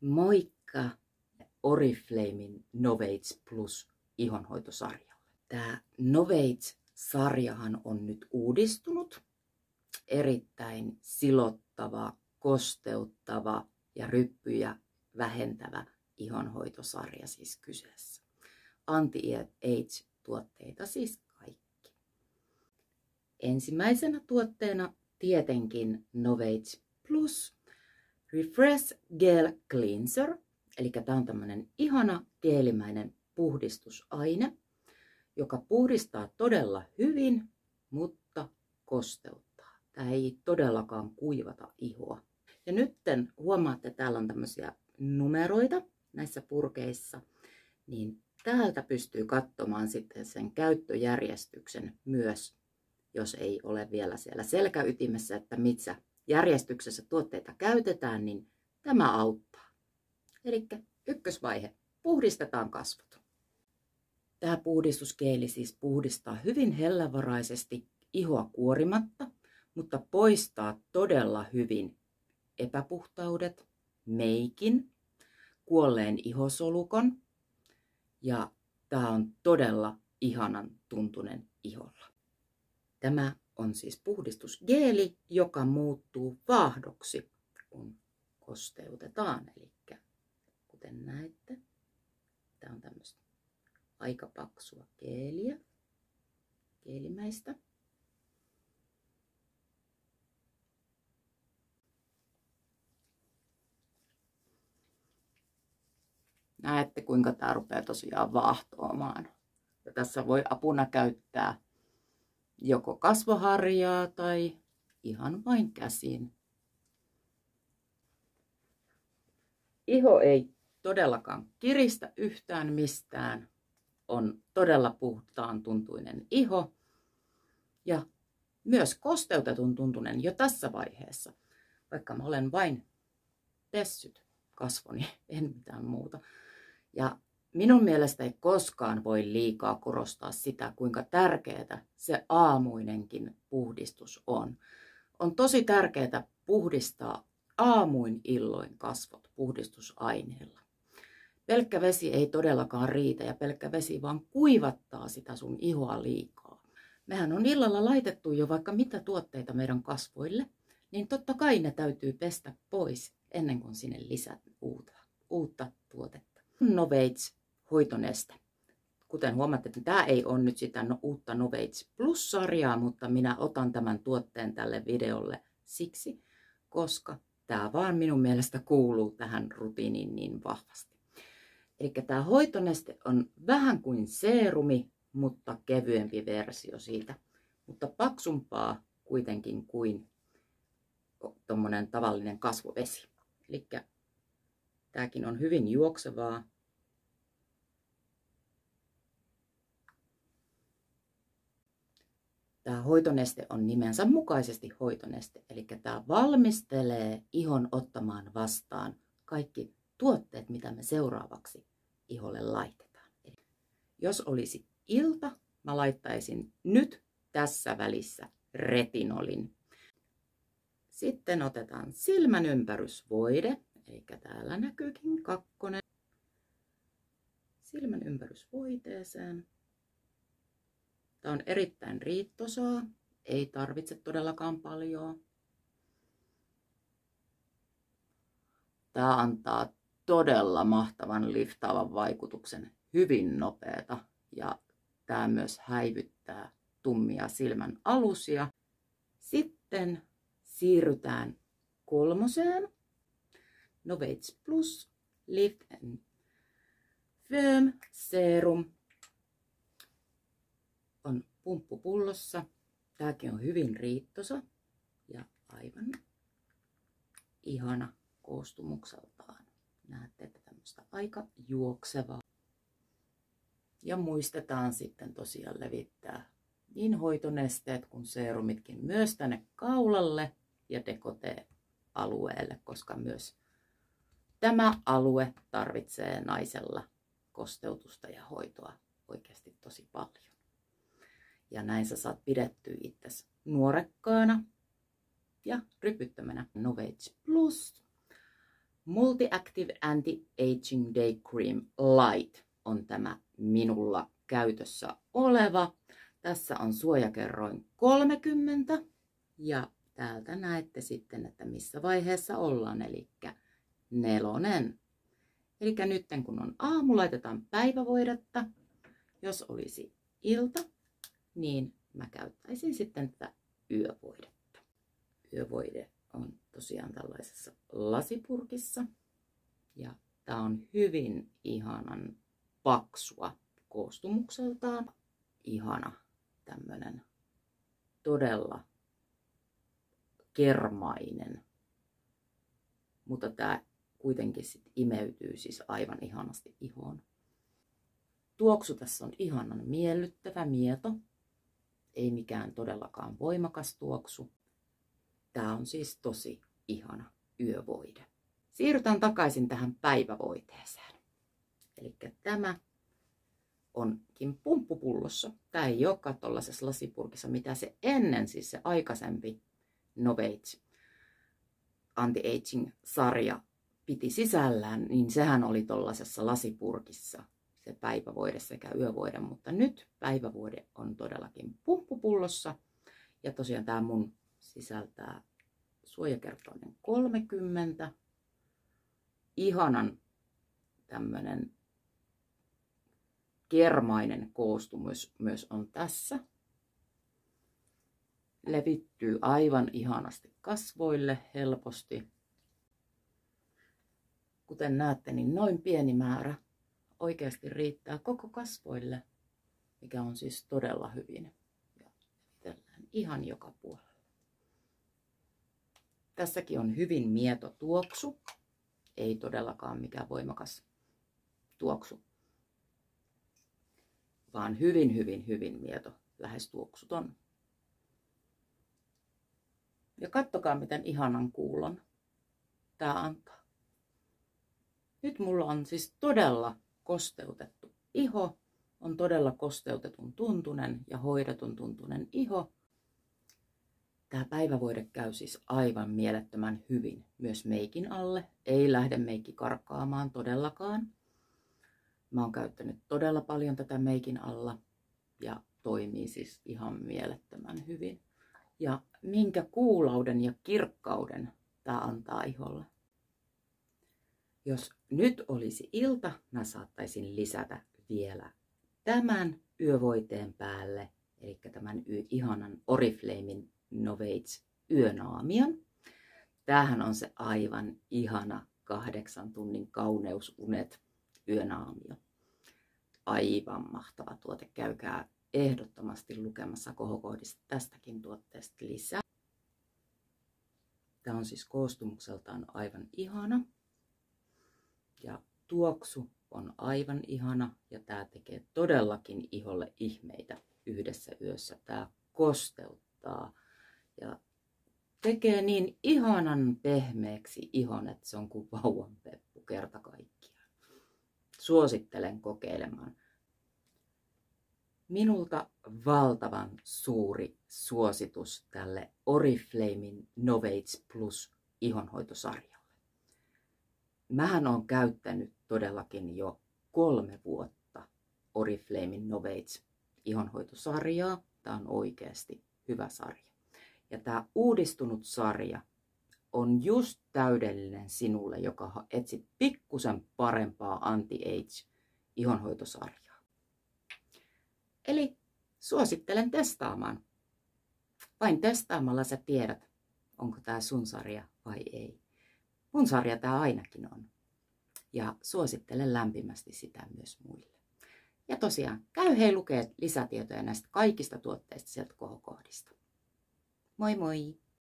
Moikka Oriflamen Novage Plus ihonhoitosarjalle. Tämä Novage-sarjahan on nyt uudistunut. Erittäin silottava, kosteuttava ja ryppyjä vähentävä ihonhoitosarja siis kyseessä. Anti-age-tuotteita siis kaikki. Ensimmäisenä tuotteena tietenkin Novage Plus Refresh Gel Cleanser. Eli tämä on tämmöinen ihana geelimäinen puhdistusaine, joka puhdistaa todella hyvin, mutta kosteuttaa. Tämä ei todellakaan kuivata ihoa. Ja nyt huomaatte, että täällä on tämmöisiä numeroita näissä purkeissa, niin täältä pystyy katsomaan sitten sen käyttöjärjestyksen myös, jos ei ole vielä siellä selkäytimessä, että missä järjestyksessä tuotteita käytetään, niin tämä auttaa. Eli ykkösvaihe, puhdistetaan kasvot. Tämä puhdistusgeeli siis puhdistaa hyvin hellävaraisesti ihoa kuorimatta, mutta poistaa todella hyvin epäpuhtaudet, meikin, kuolleen ihosolukon ja tämä on todella ihanan tuntunen iholla. Tämä on siis puhdistusgeeli, joka muuttuu vaahdoksi, kun kosteutetaan. Eli kuten näette, tämä on tämmöistä aika paksua geeliä, geelimäistä. Näette, kuinka tämä rupeaa tosiaan vaahtoamaan. Ja tässä voi apuna käyttää joko kasvoharjaa tai ihan vain käsin. Iho ei todellakaan kiristä yhtään mistään. On todella puhtaan tuntuinen iho ja myös kosteutetun tuntunen jo tässä vaiheessa. Vaikka mä olen vain pessyt kasvoni, en mitään muuta. Ja minun mielestä ei koskaan voi liikaa korostaa sitä, kuinka tärkeää se aamuinenkin puhdistus on. On tosi tärkeää puhdistaa aamuin illoin kasvot puhdistusaineella. Pelkkä vesi ei todellakaan riitä ja pelkkä vesi vaan kuivattaa sitä sun ihoa liikaa. Mehän on illalla laitettu jo vaikka mitä tuotteita meidän kasvoille, niin totta kai ne täytyy pestä pois ennen kuin sinne lisät uutta tuotetta. Novage hoitoneste. Kuten huomaatte, että tämä ei ole nyt sitä uutta Novage Plus-sarjaa, mutta minä otan tämän tuotteen tälle videolle siksi, koska tämä vaan minun mielestä kuuluu tähän rutiiniin niin vahvasti. Eli tämä hoitoneste on vähän kuin seerumi, mutta kevyempi versio siitä, mutta paksumpaa kuitenkin kuin tuommoinen tavallinen kasvovesi. Eli tämäkin on hyvin juoksevaa. Tämä hoitoneste on nimensä mukaisesti hoitoneste, eli tämä valmistelee ihon ottamaan vastaan kaikki tuotteet, mitä me seuraavaksi iholle laitetaan. Eli jos olisi ilta, mä laittaisin nyt tässä välissä retinolin. Sitten otetaan silmän ympärysvoide, eli täällä näkyykin kakkonen. Silmän ympärysvoiteeseen. Tämä on erittäin riittosaa, ei tarvitse todellakaan paljon. Tämä antaa todella mahtavan liftaavan vaikutuksen, hyvin nopeata ja tämä myös häivyttää tummia silmän alusia. Sitten siirrytään kolmoseen. Novage Plus Lift and Firm Serum on pumppupullossa. Tämäkin on hyvin riittosa ja aivan ihana koostumukseltaan. Näette, että tämmöistä aika juoksevaa. Ja muistetaan sitten tosiaan levittää niin hoitonesteet kuin seerumitkin myös tänne kaulalle ja dekote-alueelle, koska myös tämä alue tarvitsee naisella kosteutusta ja hoitoa oikeasti tosi paljon. Ja näin sä saat pidettyä itsesi nuorekkaana ja rypyttömänä. Novage Plus Multi-Active Anti-Aging Day Cream Light on tämä minulla käytössä oleva. Tässä on suojakerroin 30 ja täältä näette sitten, että missä vaiheessa ollaan, eli 4. Eli nyt kun on aamu, laitetaan päivävoidetta. Jos olisi ilta, niin mä käyttäisin sitten tätä yövoidetta. Yövoide on tosiaan tällaisessa lasipurkissa. Ja tää on hyvin ihanan paksua koostumukseltaan. Ihana tämmönen todella kermainen. Mutta tää kuitenkin sit imeytyy siis aivan ihanasti ihoon. Tuoksu tässä on ihanan miellyttävä, mieto. Ei mikään todellakaan voimakas tuoksu. Tää on siis tosi ihana yövoide. Siirrytään takaisin tähän päivävoiteeseen. Eli tämä onkin pumppupullossa. Tää ei olekaan tuollaisessa lasipurkissa, mitä se ennen, siis se aikaisempi Novage Anti-Aging-sarja piti sisällään, niin sehän oli tuollaisessa lasipurkissa se päivävoide sekä yövoide, mutta nyt päivävoide on todellakin pumppupullossa. Ja tosiaan tämä mun sisältää suojakertoinen 30. Ihanan tämmönen kermainen koostumus myös on tässä. Levittyy aivan ihanasti kasvoille helposti. Kuten näette, niin noin pieni määrä oikeasti riittää koko kasvoille, mikä on siis todella hyvin. Ja levitellään ihan joka puolella. Tässäkin on hyvin mieto tuoksu. Ei todellakaan mikään voimakas tuoksu, vaan hyvin mieto, lähes tuoksuton. Ja kattokaa, miten ihanan kuulon tää antaa. Nyt mulla on siis todella kosteutettu iho, on todella kosteutetun tuntunen ja hoidetun tuntunen iho. Tämä päivävoide käy siis aivan mielettömän hyvin myös meikin alle. Ei lähde meikki karkaamaan todellakaan. Mä oon käyttänyt todella paljon tätä meikin alla ja toimii siis ihan mielettömän hyvin. Ja minkä kuulauden ja kirkkauden tää antaa iholle. Jos nyt olisi ilta, mä saattaisin lisätä vielä tämän yövoiteen päälle, eli tämän ihanan Oriflamen Novage yönaamion. Tämähän on se aivan ihana 8 tunnin kauneusunet yönaamio. Aivan mahtava tuote. Käykää ehdottomasti lukemassa kohokohdista tästäkin tuotteesta lisää. Tämä on siis koostumukseltaan aivan ihana. Ja tuoksu on aivan ihana ja tämä tekee todellakin iholle ihmeitä yhdessä yössä. Tämä kosteuttaa ja tekee niin ihanan pehmeäksi ihon, että se on kuin vauvanpeppu kerta kaikkiaan. Suosittelen kokeilemaan. Minulta valtavan suuri suositus tälle Oriflamen Novage Plus ihonhoitosarjalle. Mähän olen käyttänyt todellakin jo 3 vuotta Oriflamen Novage ihonhoitosarjaa. Tämä on oikeasti hyvä sarja. Ja tämä uudistunut sarja on just täydellinen sinulle, joka etsit pikkusen parempaa anti-age ihonhoitosarjaa. Eli suosittelen testaamaan. Vain testaamalla sä tiedät, onko tämä sun sarja vai ei. Mun sarja tämä ainakin on. Ja suosittelen lämpimästi sitä myös muille. Ja tosiaan, käy hei lukee lisätietoja näistä kaikista tuotteista sieltä kohokohdista. Moi moi!